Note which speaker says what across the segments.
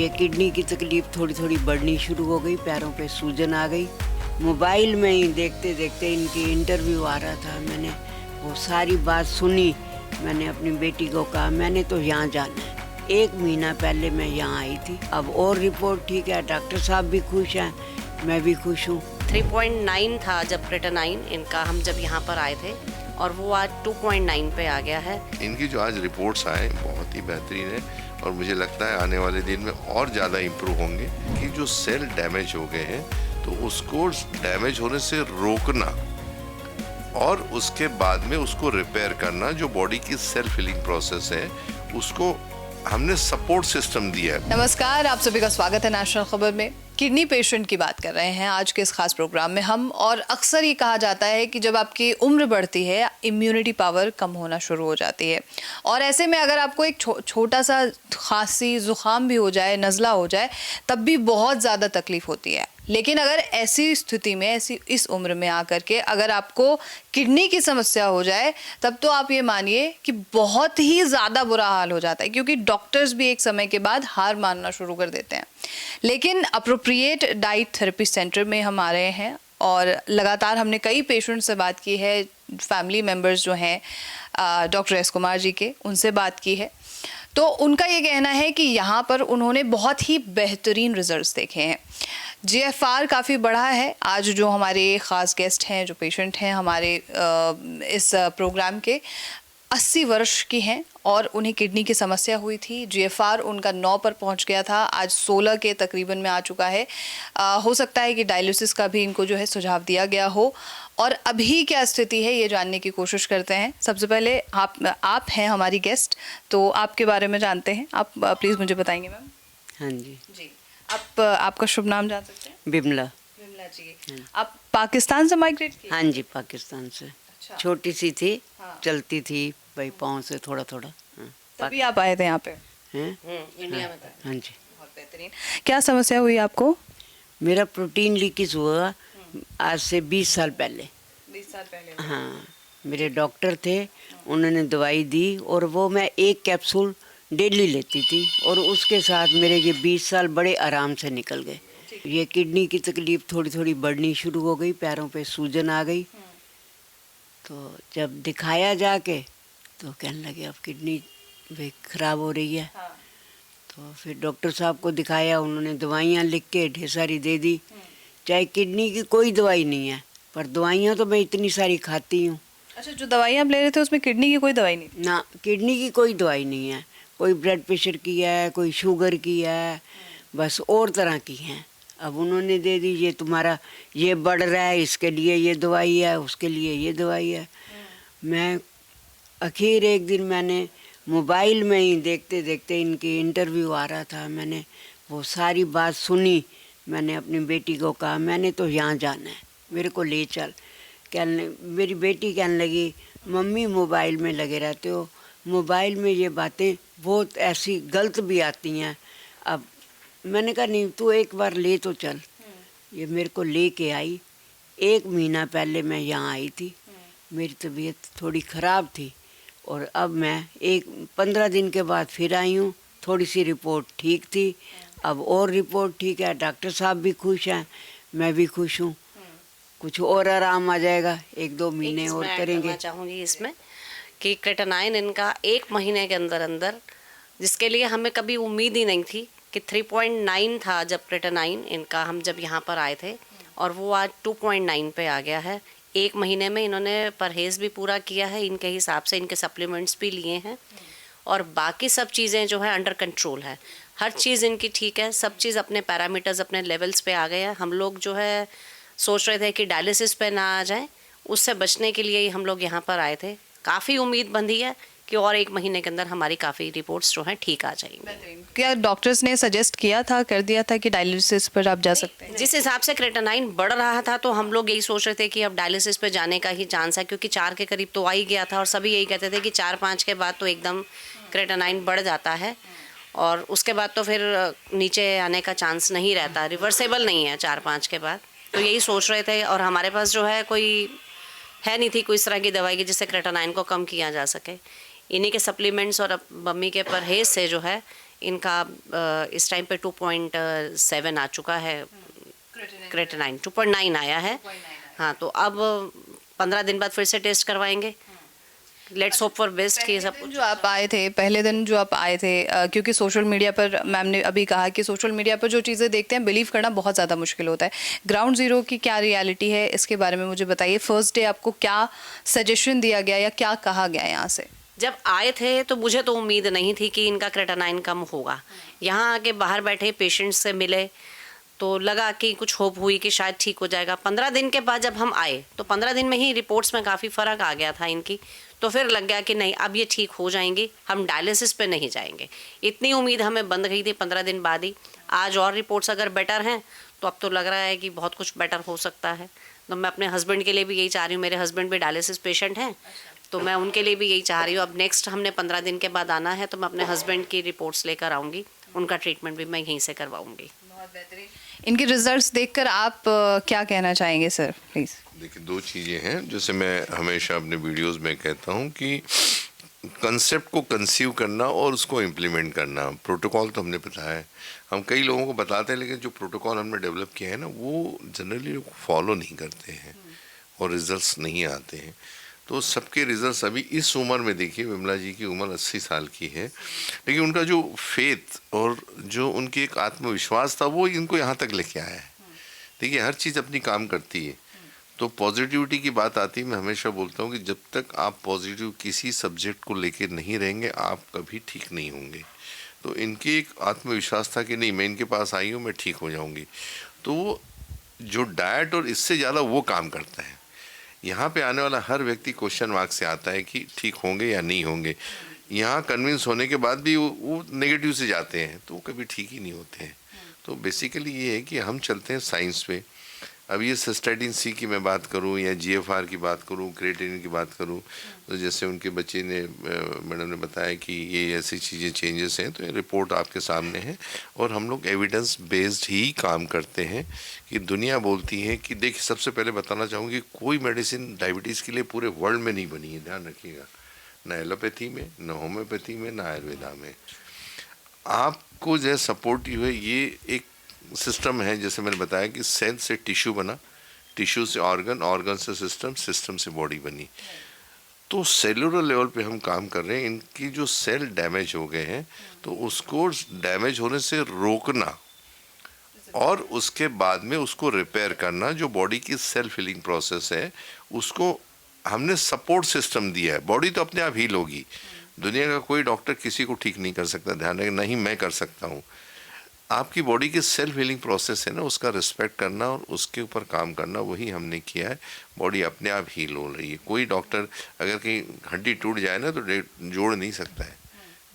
Speaker 1: ये किडनी की तकलीफ़ थोड़ी थोड़ी बढ़नी शुरू हो गई, पैरों पे सूजन आ गई। मोबाइल में ही देखते देखते इनकी इंटरव्यू आ रहा था, मैंने वो सारी बात सुनी। मैंने अपनी बेटी को कहा मैंने तो यहाँ जाना है। 1 महीना पहले मैं यहाँ आई थी। अब और रिपोर्ट ठीक है, डॉक्टर साहब भी खुश हैं, मैं भी खुश हूँ।
Speaker 2: 3.9 था जब क्रेटानाइन इनका, हम जब यहाँ पर आए थे, और वो आज 2.9 पे आ गया है।
Speaker 3: इनकी जो आज रिपोर्ट्स आए बहुत ही बेहतरीन है और मुझे लगता है आने वाले दिन में और ज़्यादा इम्प्रूव होंगे कि जो सेल डैमेज हो गए हैं तो उसको डैमेज होने से रोकना और उसके बाद में उसको रिपेयर करना, जो बॉडी की सेल्फ हीलिंग प्रोसेस है उसको हमने सपोर्ट सिस्टम दिया है।
Speaker 4: नमस्कार, आप सभी का स्वागत है नेशनल खबर में। किडनी पेशेंट की बात कर रहे हैं आज के इस खास प्रोग्राम में हम। और अक्सर ये कहा जाता है कि जब आपकी उम्र बढ़ती है इम्यूनिटी पावर कम होना शुरू हो जाती है, और ऐसे में अगर आपको एक छोटा सा खांसी जुकाम भी हो जाए, नज़ला हो जाए, तब भी बहुत ज़्यादा तकलीफ होती है। लेकिन अगर ऐसी स्थिति में, ऐसी इस उम्र में आकर के अगर आपको किडनी की समस्या हो जाए, तब तो आप ये मानिए कि बहुत ही ज़्यादा बुरा हाल हो जाता है, क्योंकि डॉक्टर्स भी एक समय के बाद हार मानना शुरू कर देते हैं। लेकिन अप्रोप्रिएट डाइट थेरेपी सेंटर में हम आ रहे हैं और लगातार हमने कई पेशेंट से बात की है, फैमिली मेम्बर्स जो हैं डॉक्टर एस कुमार जी के, उनसे बात की है। तो उनका ये कहना है कि यहाँ पर उन्होंने बहुत ही बेहतरीन रिजल्ट्स देखे हैं। GFR काफ़ी बढ़ा है। आज जो हमारे ख़ास गेस्ट हैं, जो पेशेंट हैं हमारे इस प्रोग्राम के, 80 वर्ष की हैं और उन्हें किडनी की समस्या हुई थी। GFR उनका 9 पर पहुंच गया था, आज 16 के तकरीबन में आ चुका है। हो सकता है कि डायलिसिस का भी इनको जो है सुझाव दिया गया हो। और अभी क्या स्थिति है ये जानने की कोशिश करते हैं। सबसे पहले आप हैं हमारी गेस्ट, तो आपके बारे में जानते हैं। आप प्लीज़ मुझे बताएंगे मैम।
Speaker 1: हाँ जी
Speaker 4: जी, आपका शुभ नाम जान सकते हैं?
Speaker 1: बिमला।
Speaker 4: बिमला जी। आप पाकिस्तान से माइग्रेट किए?
Speaker 1: हाँ जी, पाकिस्तान से।
Speaker 4: अच्छा।
Speaker 1: छोटी सी थी,
Speaker 4: हाँ।
Speaker 1: चलती थी भाई पाँव से थोड़ा थोड़ा। हाँ।
Speaker 4: तभी आप आए थे यहाँ पे?
Speaker 1: हैं?
Speaker 2: इंडिया में था।
Speaker 1: हाँ जी।
Speaker 4: बहुत बेहतरीन। क्या समस्या हुई आपको?
Speaker 1: मेरा प्रोटीन लीकेज हुआ आज से 20 साल पहले।
Speaker 4: 20 साल पहले?
Speaker 1: हाँ, मेरे डॉक्टर थे, उन्होंने दवाई दी और वो मैं 1 कैप्सूल डेली लेती थी और उसके साथ मेरे ये 20 साल बड़े आराम से निकल गए। ये किडनी की तकलीफ़ थोड़ी थोड़ी बढ़नी शुरू हो गई, पैरों पे सूजन आ गई। तो जब दिखाया जाके तो कहने लगे अब किडनी भी ख़राब हो रही है।
Speaker 4: हाँ।
Speaker 1: तो फिर डॉक्टर साहब को दिखाया, उन्होंने दवाइयाँ लिख के ढेर सारी दे दी। चाहे किडनी की कोई दवाई नहीं है, पर दवाइयाँ तो मैं इतनी सारी खाती हूँ।
Speaker 4: अच्छा, जो दवाइयाँ आप ले रहे थे उसमें किडनी की कोई दवाई नहीं थी?
Speaker 1: ना, किडनी की कोई दवाई नहीं है। कोई ब्लड प्रेशर की है, कोई शुगर की है, बस और तरह की हैं। अब उन्होंने दे दी, ये तुम्हारा ये बढ़ रहा है, इसके लिए ये दवाई है, उसके लिए ये दवाई है। मैं आखिर एक दिन मैंने मोबाइल में ही देखते देखते इनकी इंटरव्यू आ रहा था, मैंने वो सारी बात सुनी। मैंने अपनी बेटी को कहा मैंने तो यहाँ जाना है, मेरे को ले चल। मेरी बेटी कहने लगी मम्मी मोबाइल में लगे रहते हो, मोबाइल में ये बातें बहुत ऐसी गलत भी आती हैं। अब मैंने कहा नहीं, तू एक बार ले तो चल। ये मेरे को ले के आई। 1 महीना पहले मैं यहाँ आई थी, मेरी तबीयत थोड़ी ख़राब थी और अब मैं 15 दिन के बाद फिर आई हूँ। थोड़ी सी रिपोर्ट ठीक थी, अब और रिपोर्ट ठीक है, डॉक्टर साहब भी खुश हैं, मैं भी खुश हूँ। कुछ और आराम आ जाएगा, 1-2 महीने और करेंगे।
Speaker 2: चाहूँगी इसमें कि क्रेटानाइन इनका 1 महीने के अंदर अंदर, जिसके लिए हमें कभी उम्मीद ही नहीं थी कि 3.9 था जब क्रेटानाइन इनका, हम जब यहाँ पर आए थे, और वो आज 2.9 पे आ गया है। 1 महीने में इन्होंने परहेज़ भी पूरा किया है इनके हिसाब से, इनके सप्लीमेंट्स भी लिए हैं और बाकी सब चीज़ें जो है अंडर कंट्रोल है। हर चीज़ इनकी ठीक है, सब चीज़ अपने पैरामीटर्स, अपने लेवल्स पे आ गए हैं। हम लोग जो है सोच रहे थे कि डायलिसिस पे ना आ जाए, उससे बचने के लिए ही हम लोग यहाँ पर आए थे। काफ़ी उम्मीद बंधी है कि और 1 महीने के अंदर हमारी काफ़ी रिपोर्ट्स जो हैं ठीक आ जाएंगी।
Speaker 4: क्या डॉक्टर्स ने सजेस्ट किया था, कर दिया था कि डायलिसिस पर आप जा सकते हैं?
Speaker 2: जिस हिसाब से क्रेटानाइन बढ़ रहा था तो हम लोग यही सोच रहे थे कि अब डायलिसिस पे जाने का ही चांस है, क्योंकि 4 के करीब तो आ ही गया था और सभी यही कहते थे कि 4-5 के बाद तो एकदम क्रेटानाइन बढ़ जाता है और उसके बाद तो फिर नीचे आने का चांस नहीं रहता, रिवर्सेबल नहीं है 4-5 के बाद। तो यही सोच रहे थे और हमारे पास जो है कोई है नहीं थी कोई इस तरह की दवाई की जिससे क्रेटानाइन को कम किया जा सके। इन्हीं के सप्लीमेंट्स और मम्मी के परहेज से जो है इनका इस टाइम पे 2.7 आ चुका है, क्रेटिनाइन 2.9 आया है। हाँ, तो अब 15 दिन बाद फिर से टेस्ट करवाएंगे। लेट्स होप फॉर बेस्ट कि सब कुछ।
Speaker 4: जो आप आए थे पहले दिन जो आप आए थे, क्योंकि सोशल मीडिया पर मैम ने अभी कहा कि सोशल मीडिया पर जो चीज़ें देखते हैं बिलीव करना बहुत ज़्यादा मुश्किल होता है। ग्राउंड ज़ीरो की क्या रियलिटी है, इसके बारे में मुझे बताइए। फर्स्ट डे आपको क्या सजेशन दिया गया या क्या कहा गया यहाँ से?
Speaker 2: जब आए थे तो मुझे तो उम्मीद नहीं थी कि इनका क्रेटानाइन कम होगा। यहाँ आके बाहर बैठे पेशेंट्स से मिले तो लगा कि कुछ होप हुई कि शायद ठीक हो जाएगा। 15 दिन के बाद जब हम आए तो 15 दिन में ही रिपोर्ट्स में काफ़ी फ़र्क आ गया था इनकी। तो फिर लग गया कि नहीं, अब ये ठीक हो जाएंगी, हम डायलिसिस पे नहीं जाएंगे। इतनी उम्मीद हमें बंद गई थी 15 दिन बाद ही। आज और रिपोर्ट्स अगर बेटर हैं तो अब तो लग रहा है कि बहुत कुछ बेटर हो सकता है। तो मैं अपने हस्बैंड के लिए भी यही चाह रही हूँ। मेरे हस्बैंड भी डायलिसिस पेशेंट हैं, तो मैं उनके लिए भी यही चाह रही हूँ। अब नेक्स्ट हमने 15 दिन के बाद आना है, तो मैं अपने हस्बैंड की रिपोर्ट्स लेकर आऊँगी। उनका ट्रीटमेंट भी मैं यहीं से करवाऊँगी।
Speaker 4: बहुत बेहतरीन। इनके रिजल्ट्स देखकर आप क्या कहना चाहेंगे सर, प्लीज़?
Speaker 3: देखिए, दो चीज़ें हैं। जैसे मैं हमेशा अपने वीडियोस में कहता हूँ कि कंसेप्ट को कंसीव करना और उसको इम्प्लीमेंट करना। प्रोटोकॉल तो हमने बताया है, हम कई लोगों को बताते हैं, लेकिन जो प्रोटोकॉल हमने डेवलप किया है ना, वो जनरली लोग फॉलो नहीं करते हैं और रिजल्ट्स नहीं आते हैं। तो सबके रिजल्ट्स अभी इस उम्र में, देखिए विमला जी की उम्र 80 साल की है, लेकिन उनका जो फेथ और जो उनकी एक आत्मविश्वास था वो इनको यहाँ तक लेके आया है। देखिए, हर चीज़ अपनी काम करती है। तो पॉजिटिविटी की बात आती है, मैं हमेशा बोलता हूँ कि जब तक आप पॉजिटिव किसी सब्जेक्ट को लेके नहीं रहेंगे, आप कभी ठीक नहीं होंगे। तो इनकी एक आत्मविश्वास था कि नहीं, मैं इनके पास आई हूँ, मैं ठीक हो जाऊँगी। तो जो डाइट और इससे ज़्यादा वो काम करता है। यहाँ पे आने वाला हर व्यक्ति क्वेश्चन मार्क से आता है कि ठीक होंगे या नहीं होंगे। यहाँ कन्विंस होने के बाद भी वो नेगेटिव से जाते हैं, तो वो कभी ठीक ही नहीं होते हैं। तो बेसिकली ये है कि हम चलते हैं साइंस पे। अब ये सिस्टेटिन सी की मैं बात करूं या GFR की बात करूं, क्रिएटिनिन की बात करूं, तो जैसे उनके बच्चे ने, मैडम ने बताया कि ये ऐसी चीज़ें चेंजेस हैं, तो ये रिपोर्ट आपके सामने है। और हम लोग एविडेंस बेस्ड ही काम करते हैं। कि दुनिया बोलती है कि देखिए, सबसे पहले बताना चाहूँगी, कोई मेडिसिन डायबिटीज़ के लिए पूरे वर्ल्ड में नहीं बनी है, ध्यान रखिएगा। ना एलोपैथी में, ना होम्योपैथी में, ना आयुर्वेदा में। आपको जो सपोर्टिव है, ये एक सिस्टम है। जैसे मैंने बताया कि सेल से टिश्यू बना, टिश्यू से ऑर्गन, ऑर्गन से सिस्टम, सिस्टम से बॉडी बनी। तो सेलुलर लेवल पे हम काम कर रहे हैं। इनकी जो सेल डैमेज हो गए हैं, तो उसको डैमेज होने से रोकना और उसके बाद में उसको रिपेयर करना, जो बॉडी की सेल्फ हीलिंग प्रोसेस है, उसको हमने सपोर्ट सिस्टम दिया है। बॉडी तो अपने आप हील होगी। दुनिया का कोई डॉक्टर किसी को ठीक नहीं कर सकता, ध्यान रखें, नहीं मैं कर सकता हूँ। आपकी बॉडी की सेल्फ हीलिंग प्रोसेस है ना, उसका रिस्पेक्ट करना और उसके ऊपर काम करना, वही हमने किया है। बॉडी अपने आप हील हो रही है। कोई डॉक्टर अगर कहीं हड्डी टूट जाए ना, तो जोड़ नहीं सकता है।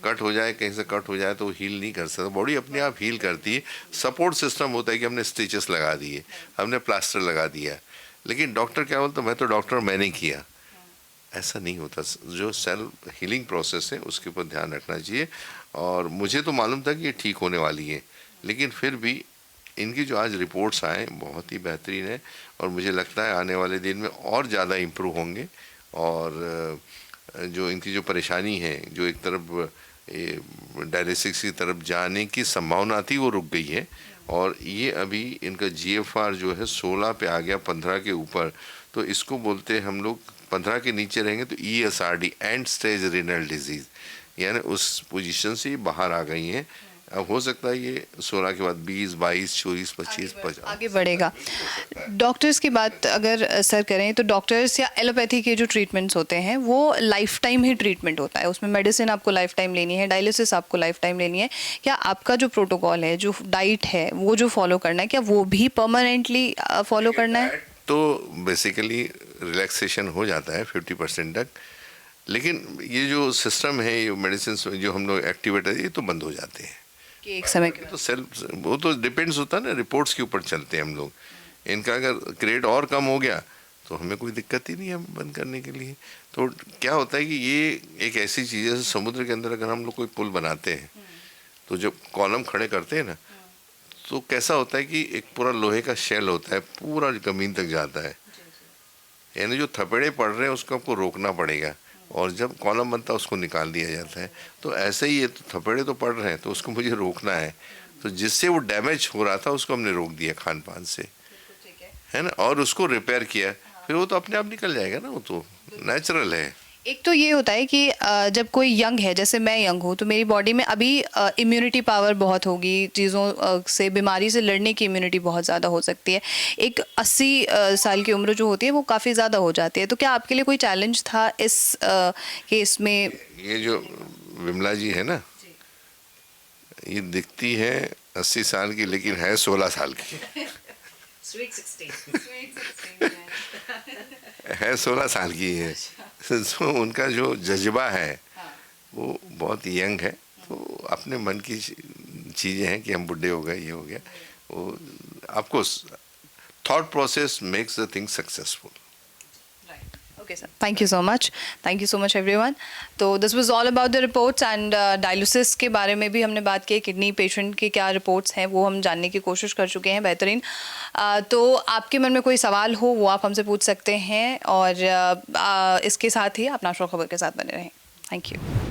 Speaker 3: कट हो जाए, कहीं से कट हो जाए, तो हील नहीं कर सकता। बॉडी अपने आप हील करती है। सपोर्ट सिस्टम होता है कि हमने स्टिचेस लगा दिए, हमने प्लास्टर लगा दिया, लेकिन डॉक्टर क्या बोलता, मैं तो डॉक्टर, मैंने किया। ऐसा नहीं होता। जो सेल्फ हीलिंग प्रोसेस है, उसके ऊपर ध्यान रखना चाहिए। और मुझे तो मालूम था कि ये ठीक होने वाली है, लेकिन फिर भी इनकी जो आज रिपोर्ट्स आए बहुत ही बेहतरीन है। और मुझे लगता है आने वाले दिन में और ज़्यादा इम्प्रूव होंगे। और जो इनकी जो परेशानी है, जो एक तरफ डायलिसिस की तरफ जाने की संभावना थी, वो रुक गई है। और ये अभी इनका GFR जो है 16 पे आ गया, 15 के ऊपर। तो इसको बोलते हैं हम लोग, 15 के नीचे रहेंगे तो ESRD, and stage renal disease, यानी उस पोजीशन से बाहर आ गई हैं। अब हो सकता है ये 16 के बाद 20, 22, 24, 25, 50
Speaker 4: आगे बढ़ेगा। डॉक्टर्स की बात अगर सर करें तो डॉक्टर्स या एलोपैथी के जो ट्रीटमेंट्स होते हैं वो लाइफ टाइम ही ट्रीटमेंट होता है। उसमें मेडिसिन आपको लाइफ टाइम लेनी है, डायलिसिस आपको लाइफ टाइम लेनी है। क्या आपका जो प्रोटोकॉल है, जो डाइट है, वो जो फॉलो करना है, क्या वो भी परमानेंटली फॉलो करना है?
Speaker 3: तो बेसिकली रिलैक्सेशन हो जाता है 50% तक, लेकिन ये जो सिस्टम है, ये मेडिसिन जो हम लोग एक्टिवेट है, ये तो बंद हो जाते हैं
Speaker 4: कि एक समय के
Speaker 3: तो सेल्फ, वो तो डिपेंड्स होता है ना, रिपोर्ट्स के ऊपर चलते हैं हम लोग। इनका अगर ग्रेड और कम हो गया तो हमें कोई दिक्कत ही नहीं है बंद करने के लिए। तो क्या होता है कि ये एक ऐसी चीज़ है, समुद्र के अंदर अगर हम लोग कोई पुल बनाते हैं, तो जब कॉलम खड़े करते हैं ना, तो कैसा होता है कि एक पूरा लोहे का शेल होता है, पूरा ज़मीन तक जाता है। यानी जो थपेड़े पड़ रहे हैं उसको आपको रोकना पड़ेगा। और जब कॉलम बनता है उसको निकाल दिया जाता है। तो ऐसे ही ये तो थपेड़े तो पड़ रहे हैं, तो उसको मुझे रोकना है। तो जिससे वो डैमेज हो रहा था उसको हमने रोक दिया खान पान से, है ना, और उसको रिपेयर किया, फिर वो तो अपने आप निकल जाएगा ना, वो तो नेचुरल है।
Speaker 4: एक तो ये होता है कि जब कोई यंग है, जैसे मैं यंग हूँ, तो मेरी बॉडी में अभी इम्यूनिटी पावर बहुत होगी, चीज़ों से, बीमारी से लड़ने की इम्यूनिटी बहुत ज़्यादा हो सकती है। एक 80 साल की उम्र जो होती है वो काफ़ी ज़्यादा हो जाती है। तो क्या आपके लिए कोई चैलेंज था इस केस में?
Speaker 3: ये जो विमला जी है ना, ये दिखती है 80 साल की, लेकिन है 16 साल की। है 16 साल की है। तो उनका जो जज्बा है वो बहुत यंग है। तो अपने मन की चीज़ें हैं कि हम बुढ़े हो गए, ये हो गया, वो आपको thought process makes the thing successful.
Speaker 4: Okay, sir. Thank you so much. Thank you so much, everyone. तो this was all about the reports and dialysis के बारे में भी हमने बात की, किडनी पेशेंट के क्या रिपोर्ट्स हैं वो हम जानने की कोशिश कर चुके हैं। बेहतरीन। तो आपके मन में कोई सवाल हो वो आप हमसे पूछ सकते हैं, और इसके साथ ही आप नेशनल खबर के साथ बने रहें। Thank you.